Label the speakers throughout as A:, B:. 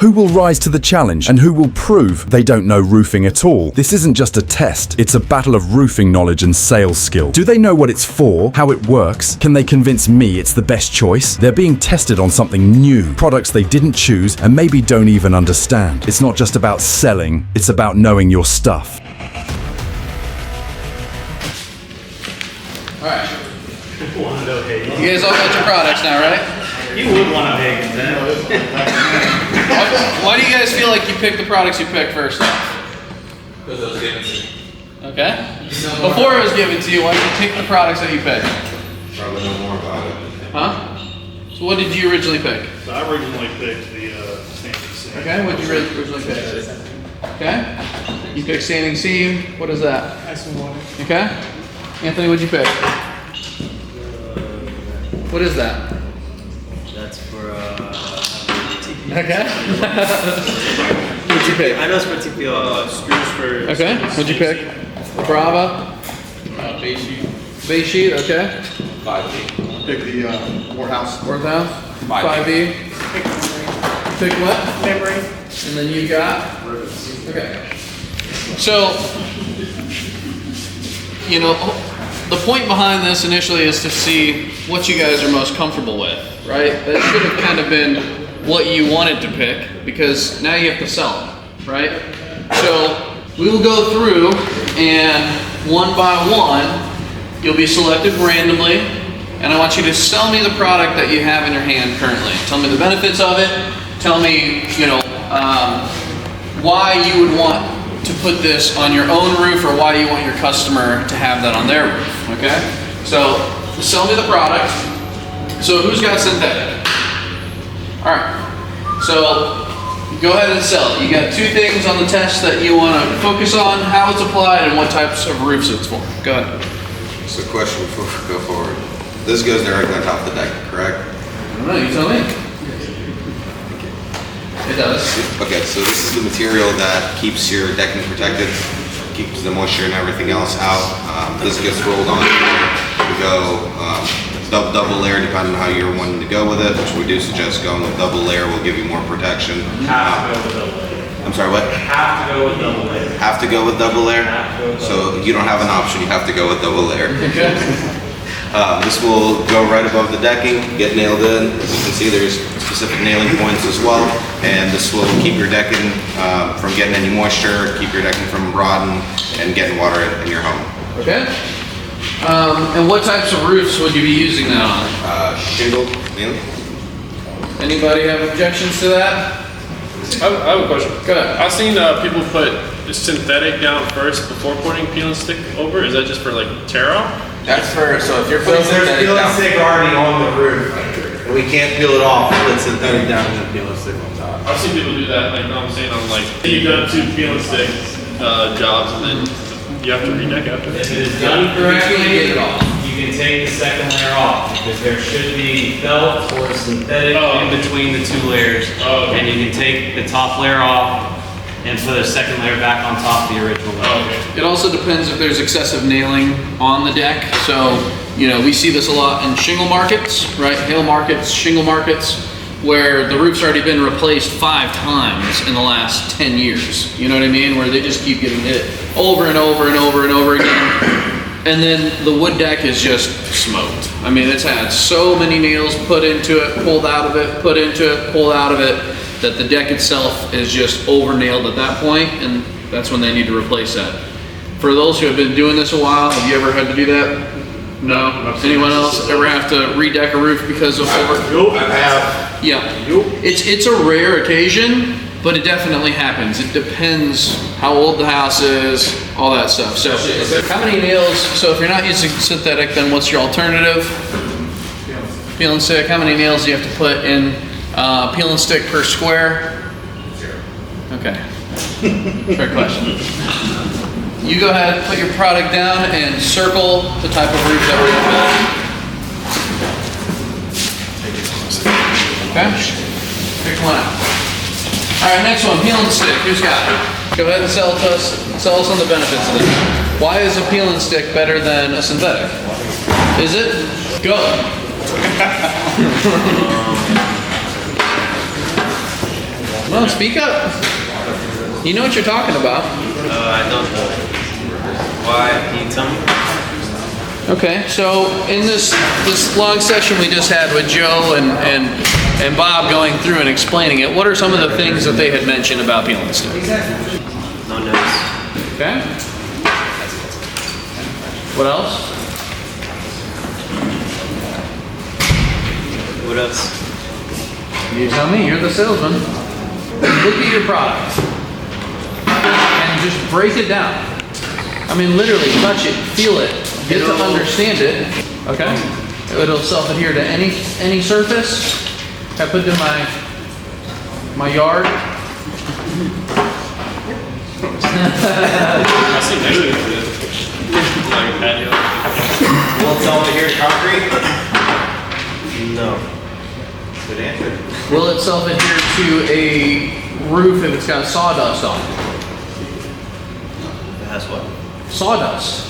A: Who will rise to the challenge and who will prove they don't know roofing at all? This isn't just a test, it's a battle of roofing knowledge and sales skill. Do they know what it's for, how it works? Can they convince me it's the best choice? They're being tested on something new, products they didn't choose and maybe don't even understand. It's not just about selling, it's about knowing your stuff.
B: Alright. You guys all got your products now, right?
C: You would want to big that.
B: Why do you guys feel like you picked the products you picked first off?
D: Because it was given to me.
B: Okay. Before it was given to you, why did you pick the products that you picked?
D: Probably know more about it.
B: Huh? So what did you originally pick?
C: So I originally picked the standing seam.
B: Okay, what did you originally pick? Okay. You picked standing seam. What is that?
C: Ice and water.
B: Okay. Anthony, what'd you pick? What is that?
E: That's for
B: Okay. What'd you pick?
E: I know it's for TPO.
C: Screws for.
B: Okay. What'd you pick? Brava.
D: Base sheet.
B: Base sheet. Okay.
D: 5B.
F: Pick the warehouse.
B: Worthhouse. 5B. Pick what?
C: Memory.
B: And then you got? Okay. So, you know, the point behind this initially is to see what you guys are most comfortable with, right? That should have kind of been what you wanted to pick, because now you have to sell them, right? So we will go through and one by one, you'll be selected randomly, and I want you to sell me the product that you have in your hand currently. Tell me the benefits of it. Tell me, you know, why you would want to put this on your own roof, or why you want your customer to have that on their roof, okay? So, sell me the product. So who's got synthetic? All right, so go ahead and sell it. You got two things on the test that you want to focus on: how it's applied and what types of roofs it's for. Go ahead.
D: So question before we go forward. This goes directly on top of the deck, correct?
B: I don't know, you tell me. It does.
D: Okay, so this is the material that keeps your decking protected, keeps the moisture and everything else out. This gets rolled on. We go double layer depending on how you're wanting to go with it, which we do suggest going with double layer will give you more protection.
C: Have to go with double layer.
D: I'm sorry, what?
C: Have to go with double layer.
D: Have to go with double layer?
C: Have to go with
D: So you don't have an option, you have to go with double layer.
B: Okay.
D: This will go right above the decking, get nailed in. As you can see, there's specific nailing points as well. And this will keep your decking from getting any moisture, keep your decking from rotting, and getting water in your home.
B: Okay. And what types of roofs would you be using that on?
D: Shingle, mainly.
B: Anybody have objections to that?
G: I have a question.
B: Go ahead.
G: I've seen people put synthetic down first before putting peel and stick over. Is that just for like tear off?
D: That's for, so if you're
H: So
D: putting
H: if there's
D: synthetic
H: peel and
D: down,
H: stick already on the roof, and we can't peel it off, put synthetic down and then peel and stick on top.
G: I've seen people do that. Like, no, I'm saying on like you've done 2 peel and stick jobs, and then you have to redeck after.
H: If it is done correctly, you can take the second layer off, because there should be felt or synthetic in between the 2 layers. And you can take the top layer off and put a second layer back on top of the original layer.
B: It also depends if there's excessive nailing on the deck. So, you know, we see this a lot in shingle markets, right? Hail markets, shingle markets, where the roof's already been replaced 5 times in the last 10 years. You know what I mean? Where they just keep getting hit over and over and over and over again. And then the wood deck is just smoked. I mean, it's had so many nails put into it, pulled out of it, put into it, pulled out of it, that the deck itself is just over nailed at that point, and that's when they need to replace that. For those who have been doing this a while, have you ever had to do that? No? Anyone else ever have to redeck a roof because of over?
C: Nope. I have.
B: Yeah. It's a rare occasion, but it definitely happens. It depends how old the house is, all that stuff. So how many nails, so if you're not using synthetic, then what's your alternative? Peel and stick. How many nails do you have to put in peel and stick per square?
D: 0.
B: Okay. Fair question. You go ahead, put your product down, and circle the type of roof that we're going to build. Okay? Pick one out. All right, next one, peel and stick. Who's got it? Go ahead and sell it to us. Sell us on the benefits of this. Why is a peel and stick better than a synthetic? Is it? Go. Come on, speak up. You know what you're talking about.
E: I don't know. Why? Can you tell me?
B: Okay, so in this long session we just had with Joe and Bob going through and explaining it, what are some of the things that they had mentioned about peel and stick?
E: No notes.
B: Okay. What else?
E: What else?
B: You tell me, you're the salesman. Look at your product and just break it down. I mean, literally touch it, feel it, get to understand it. Okay? It'll self-adhere to any surface. I put it in my yard.
D: Will it self-adhere to concrete?
E: No.
D: Good answer.
B: Will it self-adhere to a roof if it's got sawdust on it?
E: It has what?
B: Sawdust.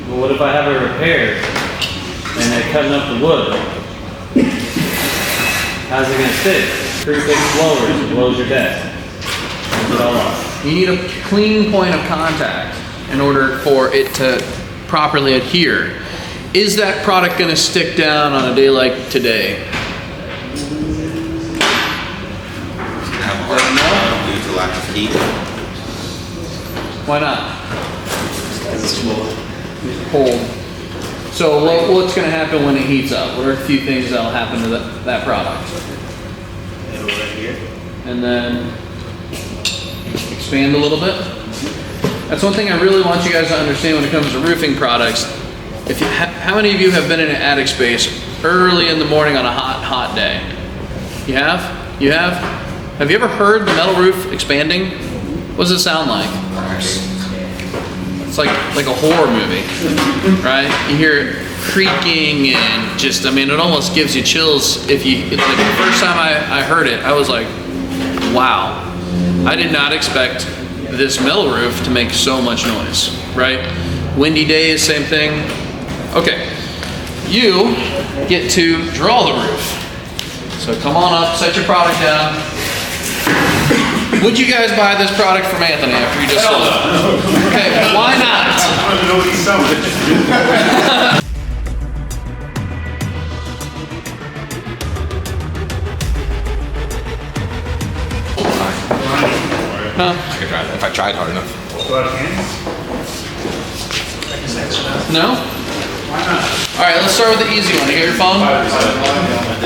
H: Well, what if I have it repaired and they're cutting up the wood? How's it gonna stick? Pretty big blowers, it blows your desk. Turns it all off.
B: You need a clean point of contact in order for it to properly adhere. Is that product going to stick down on a day like today?
D: It's gonna have a hard time due to lack of heat.
B: Why not? It's cold. So what's going to happen when it heats up? What are a few things that will happen to that product?
E: It'll right here.
B: And then expand a little bit. That's one thing I really want you guys to understand when it comes to roofing products. If you how many of you have been in an attic space early in the morning on a hot day? You have? You have? Have you ever heard the metal roof expanding? What does it sound like? It's like a horror movie, right? You hear it creaking and just, I mean, it almost gives you chills. Like the first time I heard it, I was like, wow. I did not expect this metal roof to make so much noise, right? Windy days, same thing. Okay, you get to draw the roof. So come on up, set your product down. Would you guys buy this product from Anthony after you just sold it? Okay, why not?
C: I don't know what he's selling.
B: Huh?
F: I could try that if I tried hard enough.
B: No? All right, let's start with the easy one. You got your phone?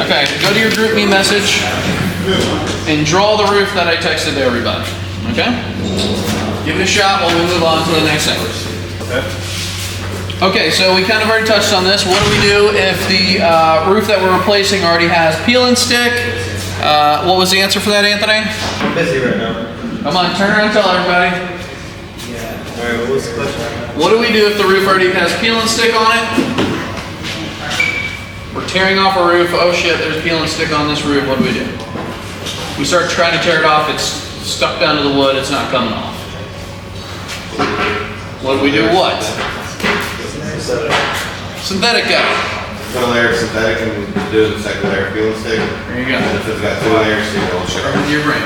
B: Okay, go to your group me message and draw the roof that I texted to everybody. Okay? Give it a shot while we move on to the next thing. Okay, so we kind of already touched on this. What do we do if the roof that we're replacing already has peel and stick? What was the answer for that, Anthony?
E: I'm busy right now.
B: Come on, turn around and tell everybody.
E: Alright, what was the question?
B: What do we do if the roof already has peel and stick on it? We're tearing off a roof. Oh shit, there's peel and stick on this roof. What do we do? We start trying to tear it off. It's stuck down to the wood. It's not coming off. What do we do? What? Synthetic guy.
D: Put a layer of synthetic and do the second layer of peel and stick.
B: There you go.
D: And if it's got 2 layers, you don't shut
B: With your brain.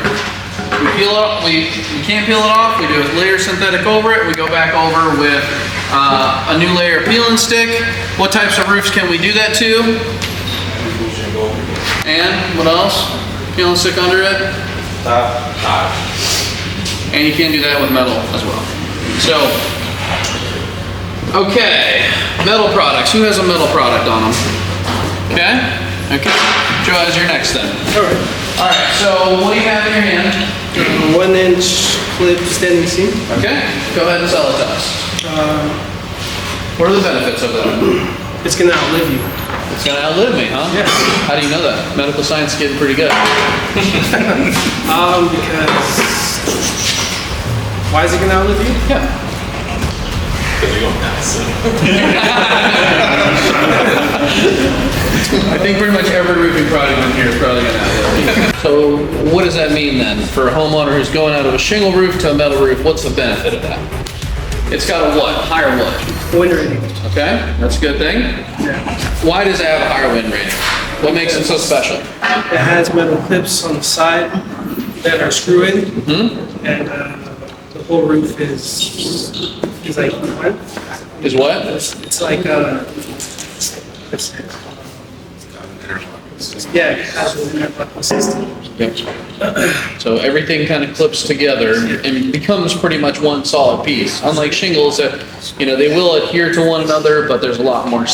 B: We peel it off. We can't peel it off. We do a layer of synthetic over it. We go back over with a new layer of peel and stick. What types of roofs can we do that to? And what else? Peel and stick under it. And you can do that with metal as well. So, okay, metal products. Who has a metal product on them? Okay. Okay. Joe, has your next then. All right, so what do you have in your hand?
I: 1-inch clip standing seam.
B: Okay, go ahead and sell it to us. What are the benefits of that?
I: It's gonna outlive you.
B: It's gonna outlive me, huh?
I: Yes.
B: How do you know that? Medical science is getting pretty good.
I: Because why is it gonna outlive you?
B: Yeah. I think pretty much every roofing product in here is probably gonna outlive me. So what does that mean then? For a homeowner who's going out of a shingle roof to a metal roof, what's the benefit of that? It's got a what? Higher what?
I: Wind rating.
B: Okay, that's a good thing.
I: Yeah.
B: Why does it have a higher wind rating? What makes it so special?
I: It has metal clips on the side that are screw in, and the whole roof is like what?
B: Is what?
I: It's like yeah, it has an interlock system.
B: Yep. So everything kind of clips together and becomes pretty much one solid piece. Unlike shingles that, they will adhere to one another, but there's a lot more,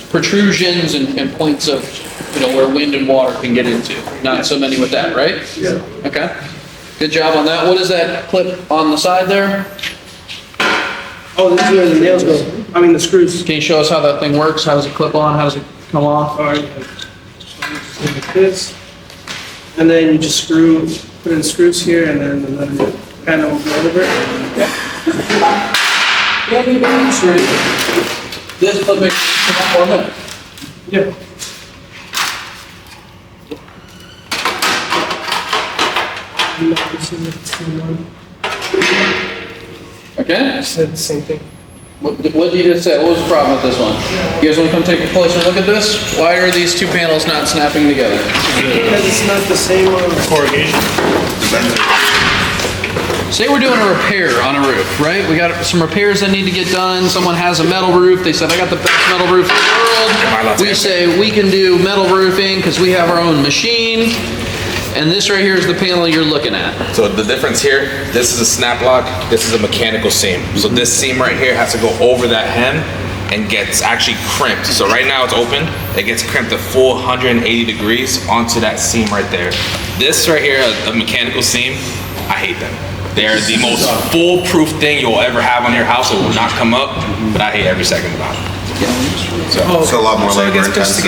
B: protrusions and points of, where wind and water can get into. Not so many with that, right?
I: Yeah.
B: Okay. Good job on that. What is that clip on the side there?
I: Oh, this is where the nails go. I mean the screws.
B: Can you show us how that thing works? How does it clip on? How does it come off?
I: All right. Like this, and then you just put in screws here, and then the panel will go over it.
B: This clip makes it come off on it.
I: Yeah. This is the same one.
B: Okay.
I: Said the same thing.
B: What did you just say? What was the problem with this one? You guys want to come take a closer look at this? Why are these two panels not snapping together?
I: Because it's not the same
G: Corrugation.
B: Say we're doing a repair on a roof, right? We got some repairs that need to get done. Someone has a metal roof. They said, I got the best metal roof in the world. We say we can do metal roofing because we have our own machine. And this right here is the panel you're looking at.
F: So the difference here, this is a snap lock, this is a mechanical seam. So this seam right here has to go over that hem and gets actually crimped. So right now it's open, it gets crimped a full 180 degrees onto that seam right there. This right here, a mechanical seam, I hate them. They're the most foolproof thing you'll ever have on your house. It will not come up, but I hate every second about it.
D: It's a lot more labor intensive.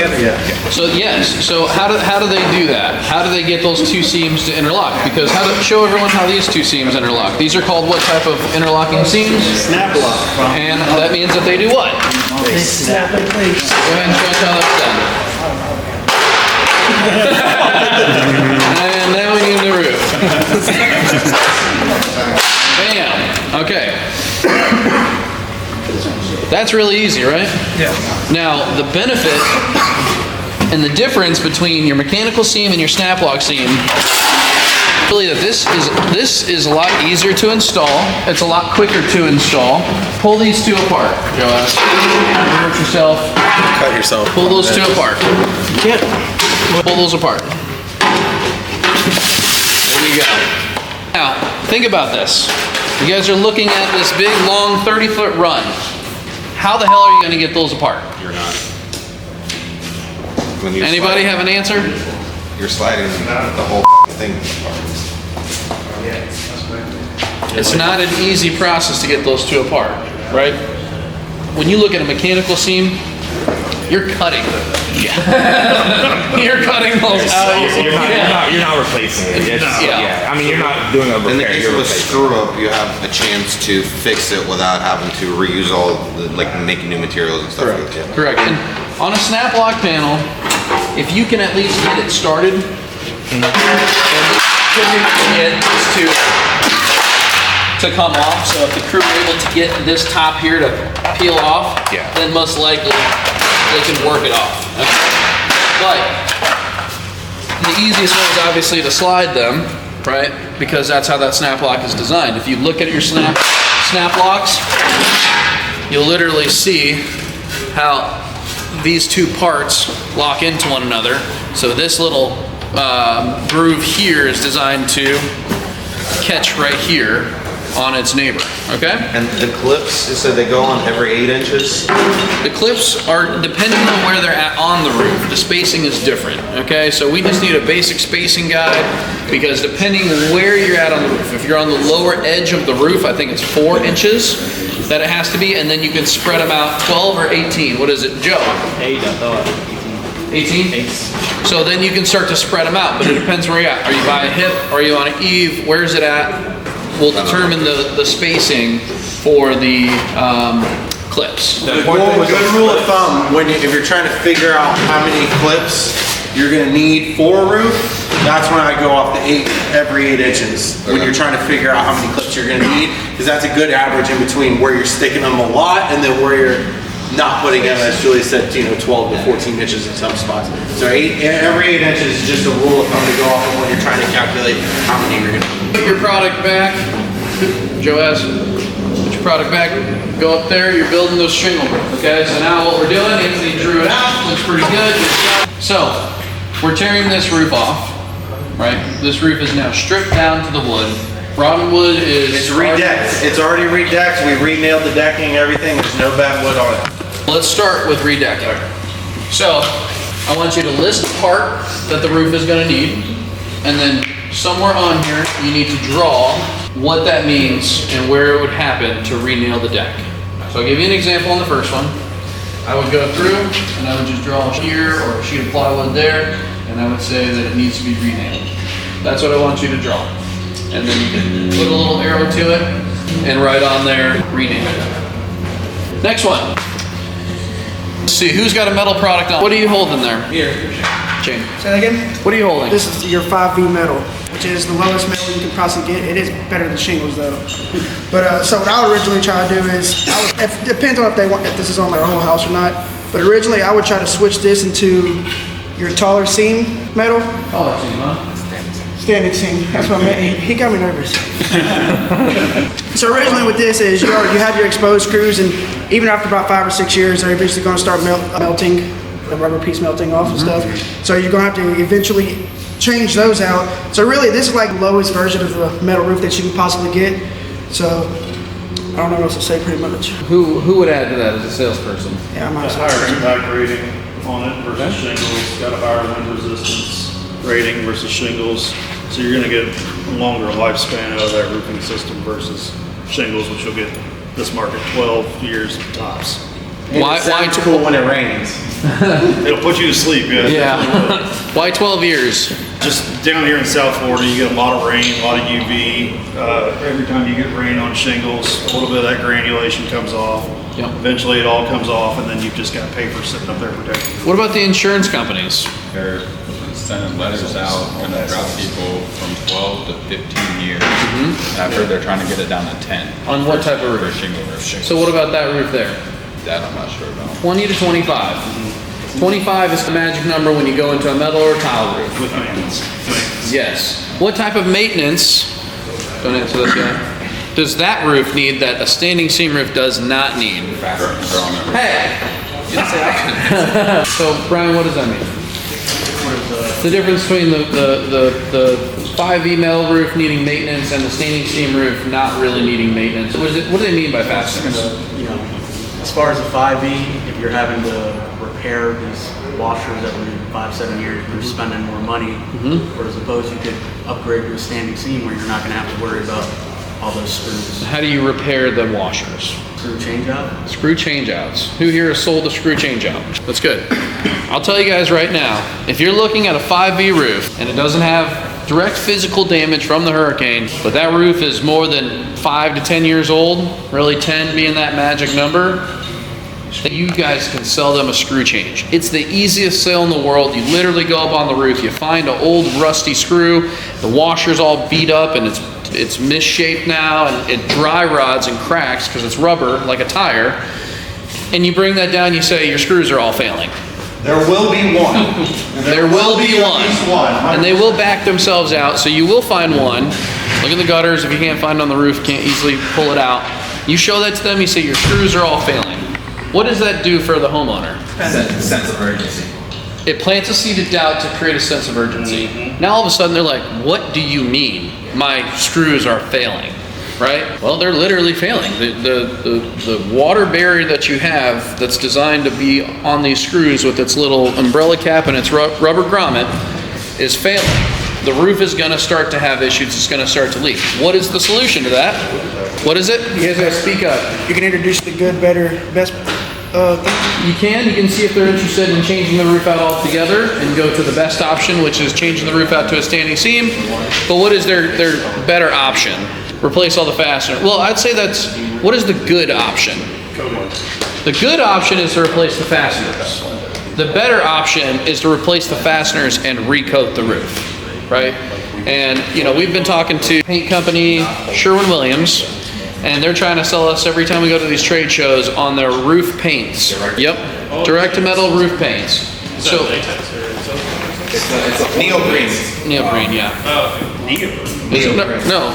B: So yes, so how do they do that? How do they get those two seams to interlock? Because show everyone how these two seams interlock. These are called what type of interlocking seams?
I: snap lock.
B: And that means that they do what?
I: They snap in place.
B: Go ahead and show us how that's done. And now we need the roof. Bam. Okay. That's really easy, right?
I: Yeah.
B: Now, the benefit and the difference between your mechanical seam and your snap lock seam, really that this is a lot easier to install. It's a lot quicker to install. Pull these two apart, Joas. Hurt yourself.
F: Cut yourself.
B: Pull those two apart.
I: Can't.
B: Pull those apart. There you go. Now, think about this. You guys are looking at this big, long 30-foot run. How the hell are you going to get those apart?
F: You're not.
B: Anybody have an answer?
D: You're sliding the whole thing apart.
B: It's not an easy process to get those two apart, right? When you look at a mechanical seam, you're cutting. You're cutting those out.
F: You're not replacing it. I mean, you're not doing a repair.
D: In the case
F: you're
D: of a
F: replacing.
D: screw up, you have a chance to fix it without having to reuse all the, making new materials and stuff like that.
B: Correct. And on a snap lock panel, if you can at least get it started, and get this to come off. So if the crew are able to get this top here to peel off, then most likely they can work it off. Okay? But the easiest way is obviously to slide them, right? Because that's how that snap lock is designed. If you look at your snap locks, you'll literally see how these two parts lock into one another. So this little groove here is designed to catch right here on its neighbor, okay?
D: And the clips, you said they go on every 8 inches?
B: The clips are depending on where they're at on the roof. The spacing is different, okay? So we just need a basic spacing guide because depending where you're at on the roof, if you're on the lower edge of the roof, I think it's 4 inches that it has to be, and then you can spread them out 12 or 18. What is it, Joe?
H: 8, I thought.
B: 18?
H: 8.
B: So then you can start to spread them out, but it depends where you're at. Are you by a hip? Are you on an eave? Where's it at? Will determine the spacing for the clips.
J: Good rule of thumb, if you're trying to figure out how many clips you're gonna need for a roof, that's when I go off the every 8 inches. When you're trying to figure out how many clips you're gonna need, because that's a good average in between where you're sticking them a lot and then where you're not putting them, as Julie said, 12 to 14 inches in some spots. So every 8 inches is just a rule of thumb to go off of when you're trying to calculate how many you're gonna
B: Put your product back. Joaz, put your product back. Go up there, you're building those shingle roof, okay? So now what we're doing, Anthony drew it out, looks pretty good. So, we're tearing this roof off, right? This roof is now stripped down to the wood. Rotten wood is...
J: It's redecked. It's already redecked. We re-nailed the decking, everything. There's no bad wood on it.
B: Let's start with redecking. So, I want you to list the part that the roof is gonna need, and then somewhere on here, you need to draw what that means and where it would happen to re-nail the deck. So I'll give you an example on the first one. I would go through and I would just draw here or a sheet of plywood there, and I would say that it needs to be re-nailed. That's what I want you to draw. And then you can put a little arrow to it and write on there, rename it. Next one. Let's see, who's got a metal product on? What are you holding there?
K: Here.
B: Shane.
K: Say that again?
B: What are you holding?
K: This is your 5V metal, which is the lowest metal you can possibly get. It is better than shingles though. But so what I would originally try to do is, it depends on if this is on their whole house or not. But originally I would try to switch this into your taller seam metal.
B: Taller seam, huh?
K: Standing seam. That's what I meant. He got me nervous. So originally with this is you have your exposed screws, and even after about 5 or 6 years, they're eventually going to start melting. The rubber piece melting off and stuff. So you're gonna have to eventually change those out. So really this is like the lowest version of the metal roof that you can possibly get. So I don't know what else to say pretty much.
B: Who would add to that as a salesperson?
K: Yeah, I'm
G: Got a higher impact rating on it versus shingles, got a higher wind resistance rating versus shingles. So you're gonna get a longer lifespan out of that roofing system versus shingles, which you'll get this market 12 years tops.
B: Why
J: cool when it rains?
G: It'll put you to sleep, yeah.
B: Yeah. Why 12 years?
G: Just down here in South Florida, you get a lot of rain, a lot of UV. Every time you get rain on shingles, a little bit of that granulation comes off.
B: Yep.
G: Eventually it all comes off, and then you've just got paper sitting up there protecting you.
B: What about the insurance companies?
L: They're sending letters out, gonna drop people from 12 to 15 years. I've heard they're trying to get it down to 10.
B: On what type of
L: For
B: roof?
L: shingle roof.
B: So what about that roof there?
L: That I'm not sure about.
B: 20 to 25. 25 is the magic number when you go into a metal or tile roof.
G: With maintenance.
B: Yes. What type of maintenance, don't answer this guy, does that roof need that a standing seam roof does not need? Hey! You didn't say I couldn't. So Brian, what does that mean? The difference between the 5E metal roof needing maintenance and the standing seam roof not really needing maintenance. What do they mean by fasteners?
M: As far as a 5E, if you're having to repair these washers every 5-7 years, you're spending more money. Whereas opposed, you could upgrade to a standing seam where you're not going to have to worry about all those screws.
B: How do you repair the washers?
M: Screw change out? Screw
B: changeouts. Who here has sold a screw changeout? That's good. I'll tell you guys right now, if you're looking at a 5V roof and it doesn't have direct physical damage from the hurricane, but that roof is more than 5 to 10 years old, really 10 being that magic number, that you guys can sell them a screw change. It's the easiest sale in the world. You literally go up on the roof, you find an old rusty screw, the washer's all beat up and it's misshaped now, and it dry rods and cracks because it's rubber like a tire, and you bring that down, you say your screws are all failing.
J: There will be one.
B: There will be one. And they will back themselves out, so you will find one. Look at the gutters. If you can't find it on the roof, can't easily pull it out. You show that to them, you say your screws are all failing. What does that do for the homeowner?
F: Sense of urgency.
B: It plants a seed of doubt to create a sense of urgency. Now all of a sudden they're like, what do you mean my screws are failing? Right? Well, they're literally failing. The water barrier that you have that's designed to be on these screws with its little umbrella cap and its rubber grommet is failing. The roof is going to start to have issues. It's going to start to leak. What is the solution to that? What is it? You guys got to speak up.
K: You can introduce the good, better, best
B: You can see if they're interested in changing the roof out altogether and go to the best option, which is changing the roof out to a standing seam. But what is their better option? Replace all the fasteners. Well, I'd say what is the good option? The good option is to replace the fasteners. The better option is to replace the fasteners and recoat the roof, right? And, we've been talking to paint company Sherwin-Williams, And they're trying to sell us every time we go to these trade shows on their roof paints. Yep, direct to metal roof paints. So
F: It's a neoprene.
B: neoprene, yeah. No. Is it neoprene?
F: No,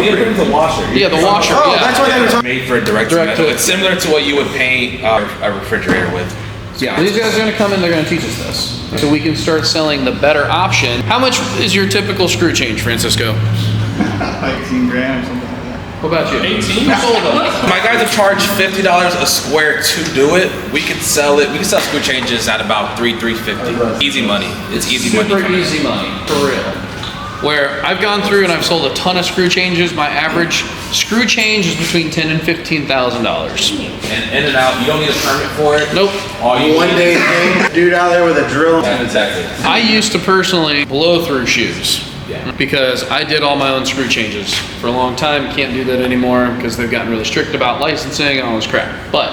F: neoprene's a washer.
B: Yeah, the washer.
K: Oh,
B: yeah.
K: that's why they were talking.
F: Made for direct to metal. It's similar to what you would paint a refrigerator with.
B: Yeah, these guys are gonna come in, they're gonna teach us this. So we can start selling the better option. How much is your typical screw change, Francisco?
N: 18 grand or something like that.
B: What about you? 18? Who sold them?
F: My guys have charged $50 a square to do it. We could sell it. We can sell screw changes at about $350. Easy money. It's easy money.
B: Super easy money, for real. Where I've gone through and I've sold a ton of screw changes. My average screw change is between $10,000 and $15,000.
F: And in and out, you don't need a permit for it.
B: Nope.
J: One day thing, dude out there with a drill.
F: Exactly.
B: I used to personally blow through shoes. Because I did all my own screw changes for a long time. Can't do that anymore because they've gotten really strict about licensing and all this crap. But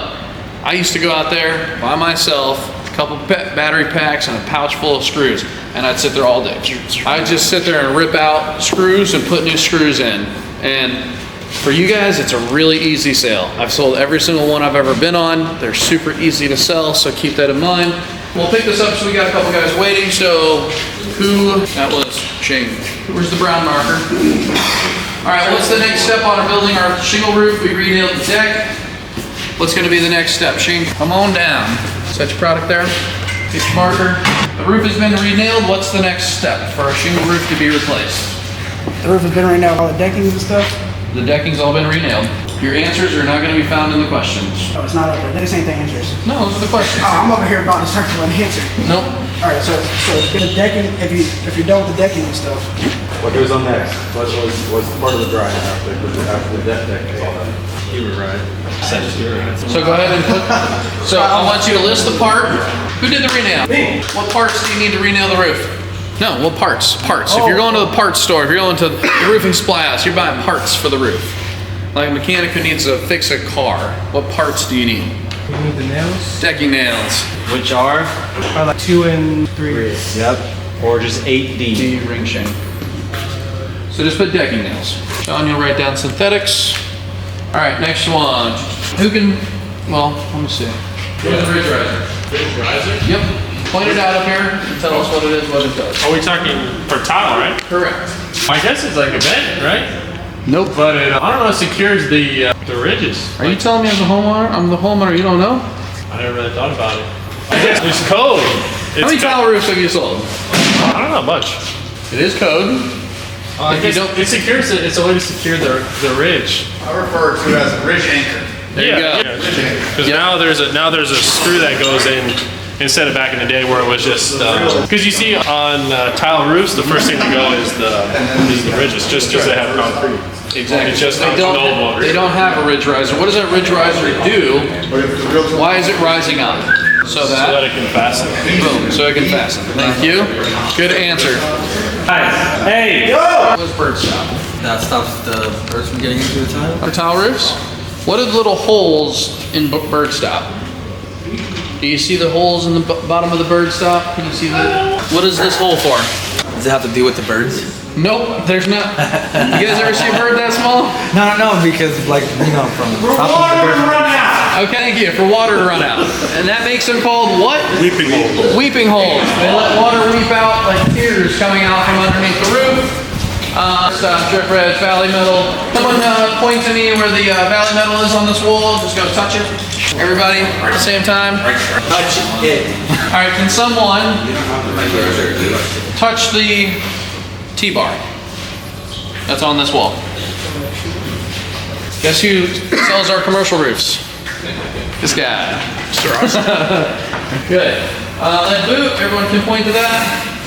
B: I used to go out there by myself, a couple battery packs and a pouch full of screws, and I'd sit there all day. I'd just sit there and rip out screws and put new screws in. And for you guys, it's a really easy sale. I've sold every single one I've ever been on. They're super easy to sell, so keep that in mind. We'll pick this up, so we got a couple guys waiting. So that was Shane. Where's the brown marker? All right, what's the next step on our building our shingle roof? We re-nailed the deck. What's gonna be the next step? Shane, come on down. Set your product there. Piece of marker. The roof has been re-nailed. What's the next step for our shingle roof to be replaced?
K: The roof has been right now, all the deckings and stuff.
B: The decking's all been re-nailed. Your answers are not gonna be found in the questions.
K: Oh, it's not up there. This ain't the answers.
B: No, those are the questions.
K: Oh, I'm over here about to start to an answer.
B: Nope.
K: All right, so the decking. If you're done with the decking and stuff.
C: What goes on next? What's part of the drying after the deck is all done? You were right.
B: So go ahead and put, so I want you to list the part. Who did the re-nail? Me. What parts do you need to re-nail the roof? No, what parts? Parts. If you're going to the parts store, if you're going to the roofing supply house, you're buying parts for the roof. Like a mechanic who needs to fix a car, what parts do you need?
I: You need the nails,
B: Decking nails.
H: Which are?
I: like 2 and 3.
H: Yep. Or just 8D.
B: D ring shank. So just put decking nails. Sean, you'll write down synthetics. All right, next one. Who can, well, let me see. Where's the ridge riser?
G: Ridge riser?
B: Yep. Point it out up here and tell us what it is, what it does.
G: Are we talking for tile, right?
B: Correct.
G: I guess it's like a vent, right?
B: Nope.
G: But it, I don't know, secures the ridges.
B: Are you telling me as a homeowner, I'm the homeowner, you don't know?
G: I never really thought about it. I guess there's code.
B: How many tile roofs have you sold?
G: I don't know much.
B: It is code.
G: If you don't, it secures it. It's a way to secure the ridge.
N: I refer to it as a ridge anchor.
B: There you go.
G: Because now there's a screw that goes in instead of back in the day where it was just because you see on tile roofs the first thing to go is the ridges just because they have concrete.
B: Exactly.
G: It's just
B: they don't have a ridge riser. What does that ridge riser do? Why is it rising up? So that
G: it can fasten.
B: Boom. So it can fasten. Thank you. Good answer.
H: Hey!
B: What's bird stop?
E: That stops the birds from getting into the tile?
B: For tile roofs? What are the little holes in bird stop? Do you see the holes in the bottom of the bird stop? Can you see that? What is this hole for?
E: Does it have to do with the birds?
B: Nope, there's not. You guys ever see a bird that small?
E: No, because like, you know, from top of the bird.
B: Okay, thank you. For water to run out. And that makes them called what?
G: Weeping holes.
B: Weeping holes. They let water weep out like tears coming out from underneath the roof. Drip red, valley metal. Someone point to me where the valley metal is on this wall. Just go touch it. Everybody at the same time.
E: Touch it.
B: All right, can someone touch the T-bar that's on this wall? Guess who sells our commercial roofs? This guy. Good. Lead boot, everyone can point to that.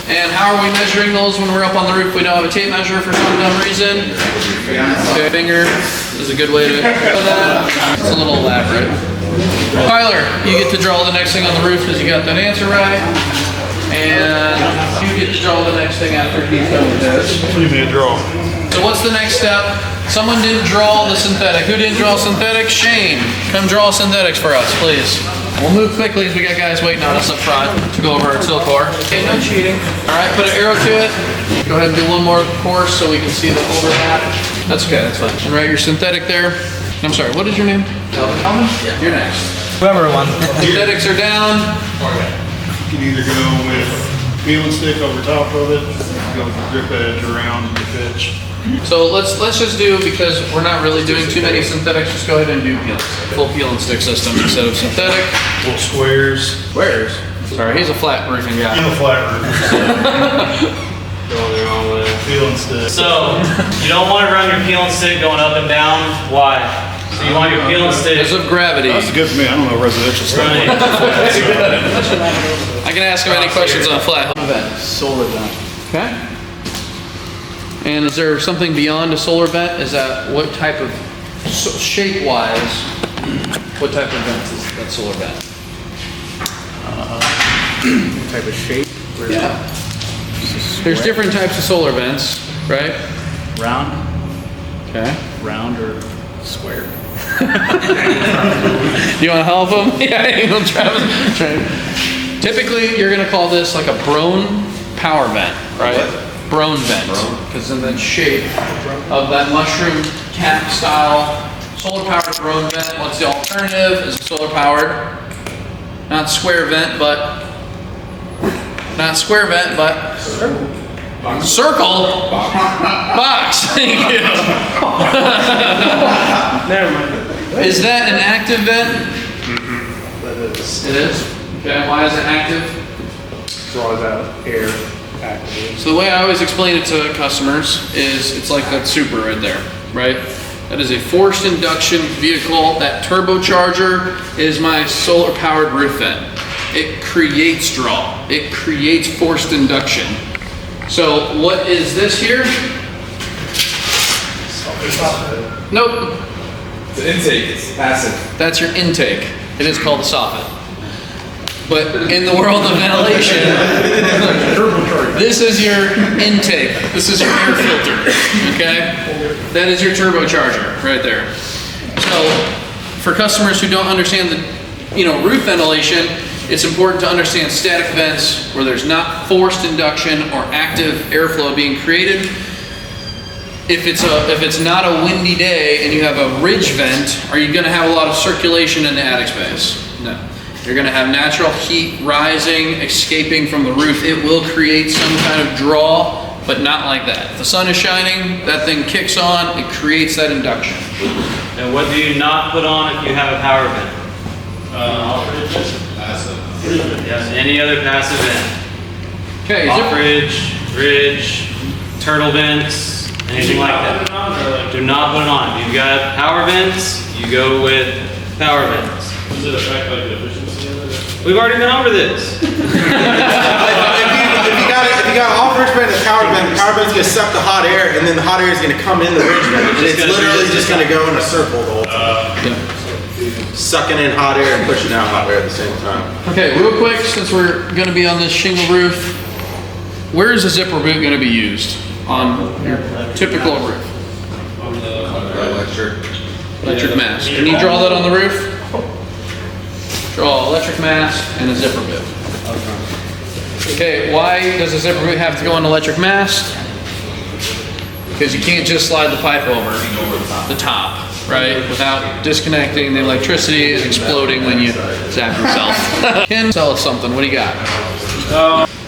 B: And how are we measuring those when we're up on the roof? We don't have a tape measure for some dumb reason. Okay, finger is a good way to do that. It's a little elaborate. Tyler, you get to draw the next thing on the roof because you got that answer right. And you get to draw the next thing after he's done with this.
G: What do you mean draw?
B: So what's the next step? Someone didn't draw the synthetic. Who didn't draw synthetic? Shane. Come draw synthetics for us, please. We'll move quickly as we got guys waiting on us up front to go over our till core. Okay, no cheating. All right, put an arrow to it. Go ahead and do one more course so we can see the overlap. That's okay, that's fine. And right, your synthetic there. I'm sorry, what is your name? Calvin? Yeah. You're next.
H: Whoever won.
B: Synthetics are down.
G: You can either go with peel and stick over top of it, go with the drip edge around the pitch.
B: So let's just do, because we're not really doing too many synthetics, just go ahead and do peel and stick. Full peel and stick system instead of synthetic.
G: Little squares.
B: Squares? Sorry, he's a flat roofing guy.
G: I'm a flat roof.
H: Going the wrong way.
G: Peel and stick.
H: So, you don't want to run your peel and stick going up and down. Why? So you want your peel and stick.
B: Because of gravity.
G: That's good for me. I don't know residential stuff.
H: Running.
B: I can ask him any questions on flat.
M: Solar vent.
B: Okay. And is there something beyond a solar vent? Is that what type of, shape-wise, what type of vent is that solar vent?
M: Type of shape?
B: Yeah. There's different types of solar vents, right?
M: Round?
B: Okay.
M: Round or square?
B: You want to help him? Yeah, Travis. Typically, you're going to call this like a Brown power vent, right? Brown vent, because in the shape of that mushroom cap style solar powered Brown vent. What's the alternative? Is solar powered, not square vent, but circle box. Thank you.
I: Never mind.
B: Is that an active vent? It is. Okay. Why is it active?
G: Draws out air actively.
B: So the way I always explain it to customers is it's like that Supra right there, right? That is a forced induction vehicle. That turbocharger is my solar powered roof vent. It creates draw. It creates forced induction. So what is this here? Nope.
F: The intake is passive.
B: That's your intake. It is called a soffit. But in the world of ventilation, this is your intake. This is your air filter, okay? That is your turbocharger right there. So for customers who don't understand the, roof ventilation, it's important to understand static vents where there's not forced induction or active airflow being created. If it's not a windy day and you have a ridge vent, are you going to have a lot of circulation in the attic space? No. You're going to have natural heat rising, escaping from the roof. It will create some kind of draw, but not like that. If the sun is shining, that thing kicks on, it creates that induction.
H: And what do you not put on if you have a power vent?
L: Passive.
H: Yes, any other passive vent.
B: Okay,
H: Ridge, turtle vents, anything like that. Do not put it on. If you've got power vents, you go with power vents.
G: Does it affect like the efficiency of it?
H: We've already been over this.
J: If you got all ridge vent and power vent gonna suck the hot air, and then the hot air is gonna come in the ridge vent. And it's literally just gonna go in a circle the whole time. Sucking in hot air and pushing out hot air at the same time.
B: Okay, real quick, since we're going to be on this shingle roof, where is a zipper boot going to be used on your typical roof? Electric mast. Can you draw that on the roof? Draw electric mast and a zipper boot. Okay, why does a zipper boot have to go on electric mast? Because you can't just slide the pipe over the top, right? Without disconnecting, the electricity is exploding when you zap yourself. Ken, sell us something. What do you got?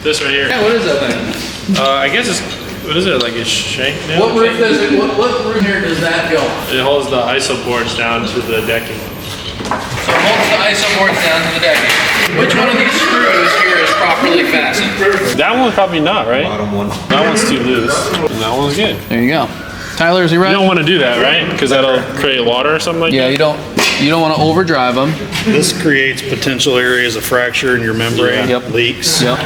G: This right here.
B: Yeah, what is that thing?
G: I guess it's, what is it, like a shank nail?
B: What roof does it? What roof here does that go on?
G: It holds the iso boards down to the decking.
B: So it holds the iso boards down to the decking. Which one of these screws here is properly fastened?
G: That one probably not, right?
D: Bottom one.
G: That one's too loose. And that one's good.
B: There you go. Tyler, is he right?
G: You don't want to do that, right? Because that'll create water or something like that?
B: Yeah, you don't want to overdrive them.
G: This creates potential areas of fracture in your membrane,
B: Yep.
G: leaks.
B: Yep.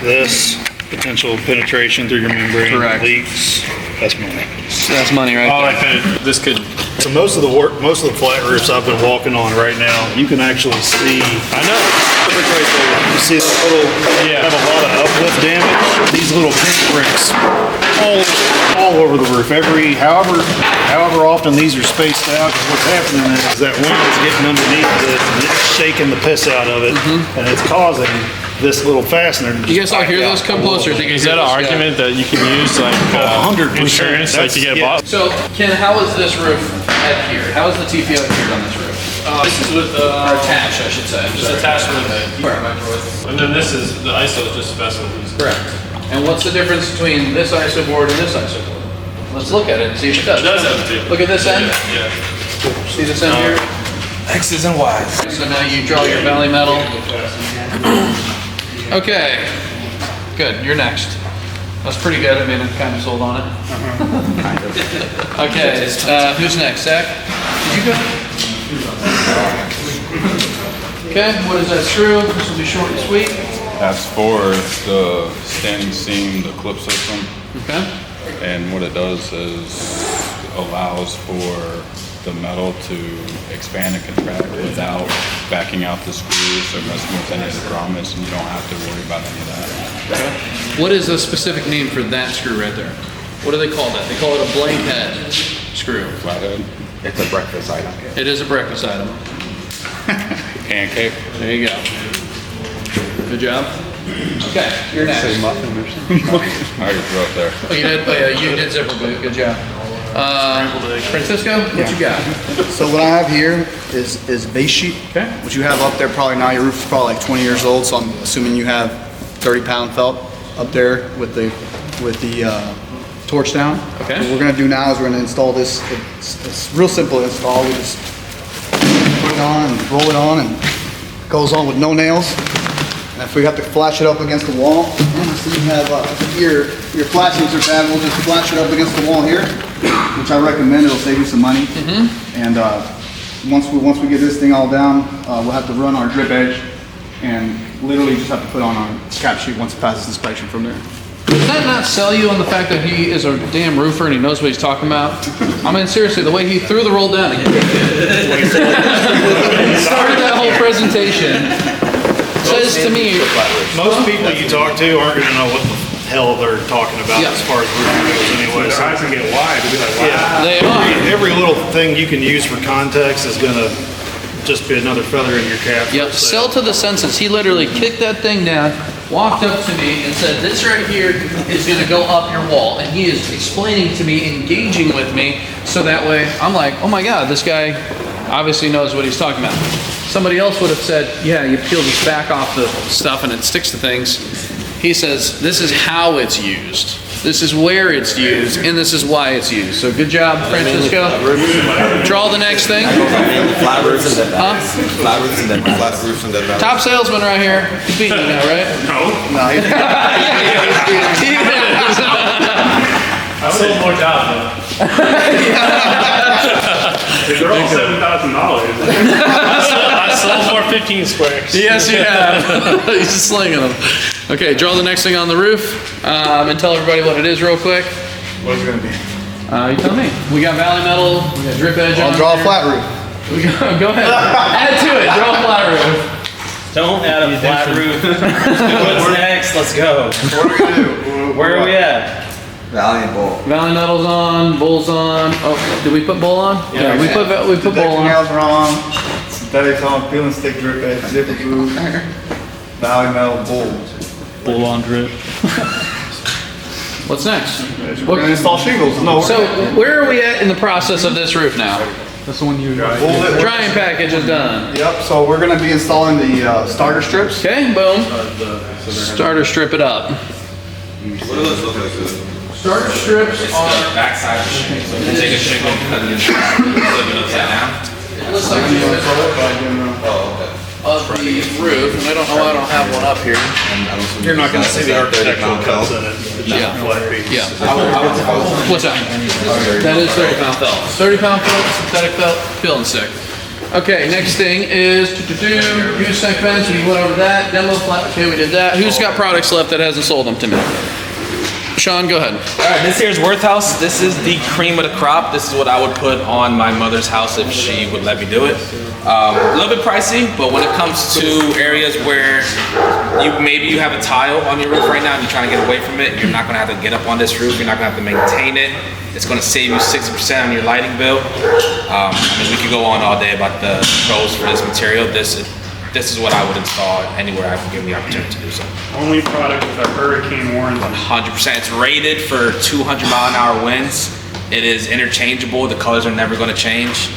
G: This, potential penetration through your membrane,
B: Correct.
G: leaks. That's money.
B: That's money right there.
G: This could. So most of the flat roofs I've been walking on right now, you can actually see. I know. Look right there. You see the little. Yeah. Have a lot of uplift damage. These little pinpricks all over over the roof. However often these are spaced out, 'cause what's happening is that wind is getting underneath this and it's shaking the piss out of it, and it's causing this little fastener.
B: You guys all hear this? Come closer.
O: Is that an argument that you can use, like
G: 100%
O: insurance, like you get bought?
B: So, Ken, how is this roof adhered? How is the TPO adhered on this roof?
O: This is with
B: Or attached, I should say.
O: Just attached with the. And then this is the ISO is just special.
B: Correct. And what's the difference between this ISO board and this ISO board? Let's look at it and see if it does.
O: It does have to.
B: Look at this end.
O: Yeah.
B: See this end here?
F: X's and Y's.
B: So now you draw your valley metal. Okay. Good. You're next. That's pretty good. I mean, I'm kind of sold on it. Okay. Who's next? Zach? Did you go? Okay. What is that screw? This will be short and sweet.
L: That's for the standing seam, the clip system.
B: Okay.
L: And what it does is allows for the metal to expand and contract without backing out the screws or messing with any of the grommets, and you don't have to worry about any of that.
B: Okay. What is a specific name for that screw right there? What do they call that? They call it a blank head screw.
L: Flathead.
J: It's a breakfast item.
B: It is a breakfast item.
L: Pancake.
B: There you go. Good job. Okay, you're next.
L: Say muffin or something. I already threw up there.
B: Oh, you did? Oh, yeah, you did zipper boot. Good job. Francisco, what you got?
P: So what I have here is base sheet.
B: Okay.
P: What you have up there probably now, your roof is probably like 20 years old, so I'm assuming you have 30-pound felt up there with the torch down.
B: Okay.
P: What we're gonna do now is we're gonna install this. It's real simple to install. We just put it on and roll it on, and it goes on with no nails. And if we have to flash it up against the wall, so you have your flashings are bad, we'll just flash it up against the wall here, which I recommend. It'll save you some money. And once we get this thing all down, we'll have to run our drip edge and literally just have to put on our cap sheet once it passes inspection from there.
B: Does that not sell you on the fact that he is a damn roofer and he knows what he's talking about? I mean, seriously, the way he threw the roll down and started that whole presentation says to me,
G: Most people you talk to aren't gonna know what the hell they're talking about as far as roofing goes anyway.
O: Their eyes can get wide to be like, wow.
G: Yeah,
B: they are.
G: Every little thing you can use for context is gonna just be another feather in your cap.
B: Yep, sell to the senses. He literally kicked that thing down, walked up to me and said, this right here is gonna go up your wall. And he is explaining to me, engaging with me, so that way I'm like, oh my God, this guy obviously knows what he's talking about. Somebody else would have said, yeah, you peel this back off the stuff and it sticks to things. He says, this is how it's used. This is where it's used, and this is why it's used. So good job, Francisco. Draw the next thing.
D: Flat roofs and dead
B: Huh?
D: Flat roofs and dead Flat roofs and dead
B: Top salesman right here. He's beating you now, right?
G: No.
B: He is.
O: I sold more jobs though. They're all $7,000. I sold more 15 squares.
B: Yes, you have. He's just slinging them. Okay, draw the next thing on the roof and tell everybody what it is real quick.
P: What is it gonna be?
B: You tell me. We got valley metal, we got drip edge on
P: I'll draw a
B: there.
P: flat roof.
B: Go ahead. Add to it. Draw a flat roof.
H: Don't add a flat roof. What's next? Let's go.
J: What are we gonna do?
H: Where are we at?
J: Valley and Bull.
B: Valley metal's on, bull's on. Oh, did we put bull on? Yeah, we put bull on.
N: Nails wrong. Synthetics on, peel and stick drip edge, zipper boot, Valley metal, Bull.
O: Bull on drip.
B: What's next?
N: We're gonna install shingles. No.
B: So where are we at in the process of this roof now?
P: That's the one you.
B: Drying package is done.
P: Yep. So we're gonna be installing the starter strips.
B: Okay, boom. Starter strip it up.
D: What do those look like?
B: Starter strips
F: It's the backside of the shingle. So you take a shingle and cut it in half, flip it upside down.
B: It looks like of the roof, and I don't know why I don't have one up here.
G: You're not gonna see the architectural cuts in it.
B: Yeah.
G: Flat piece.
B: Yeah. What's that? That is 30-pound felt. 30-pound felt, synthetic felt, peel and stick. Okay, next thing is use spec fence. We went over that. Demo flat. Okay, we did that. Who's got products left that hasn't sold them to me? Sean, go ahead.
F: All right, this here's Worth House. This is the cream of the crop. This is what I would put on my mother's house if she would let me do it. A little bit pricey, but when it comes to areas where maybe you have a tile on your roof right now and you're trying to get away from it, you're not gonna have to get up on this roof, you're not gonna have to maintain it. It's gonna save you 60% on your lighting bill. I mean, we could go on all day about the pros for this material. This is what I would install anywhere I can give me the opportunity to do so.
O: Only product with a hurricane warranty.
F: 100%. It's rated for 200-mile-an-hour winds. It is interchangeable. The colors are never going to change.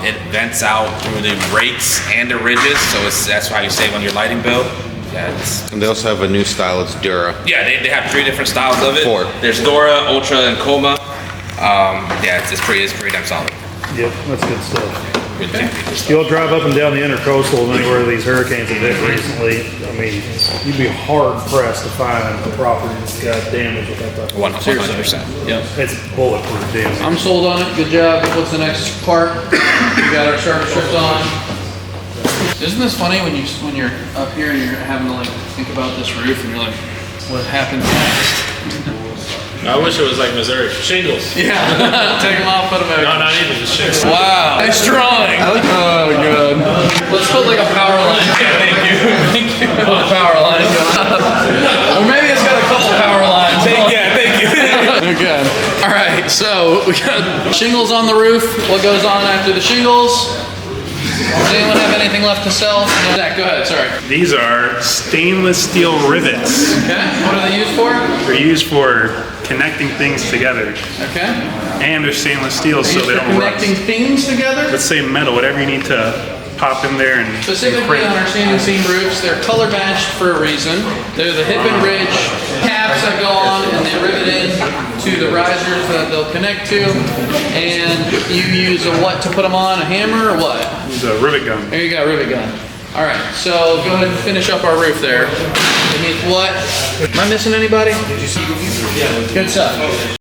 F: It vents out through the rakes and the ridges, so that's why you save on your lighting bill. Yeah,
D: and they also have a new style. It's Dura.
F: Yeah, they have 3 different styles of it.
D: 4.
F: There's Dura, Ultra, and Coma. Yeah, it's pretty damn solid.
G: Yep, that's good stuff. You'll drive up and down the intercoastal and anywhere these hurricanes have hit recently. I mean, you'd be hard pressed to find a property that's got damage with that type of
F: 100%. Yep.
G: It's bulletproof damage.
B: I'm sold on it. Good job. What's the next part? We got our sharp strips on. Isn't this funny when you're up here and you're having to like think about this roof and you're like, what happens next?
O: I wish it was like Missouri. Shingles.
B: Yeah. Take them off, put them back.
O: No, not even, just shingles.
B: Wow. Nice drawing. Oh, good. Let's put like a power line. Yeah, thank you. Thank you. Put a power line. Or maybe it's got a couple power lines.
F: Thank you.
B: Okay. All right. So we got shingles on the roof. What goes on after the shingles? Does anyone have anything left to sell? No, Zach, go ahead. Sorry.
O: These are stainless steel rivets.
B: Okay. What are they used for?
O: They're used for connecting things together.
B: Okay.
O: And they're stainless steel, so they don't
B: connecting
O: rust.
B: things together?
O: Let's say metal, whatever you need to pop in there and
B: Specifically on our standing seam roofs, they're color matched for a reason. They're the hip and ridge caps that go on and they rivet in to the risers that they'll connect to. And you use a what to put them on? A hammer or what?
O: It's a rivet gun.
B: There you go, rivet gun. All right, so go ahead and finish up our roof there. Beneath what? Am I missing anybody? Good stuff.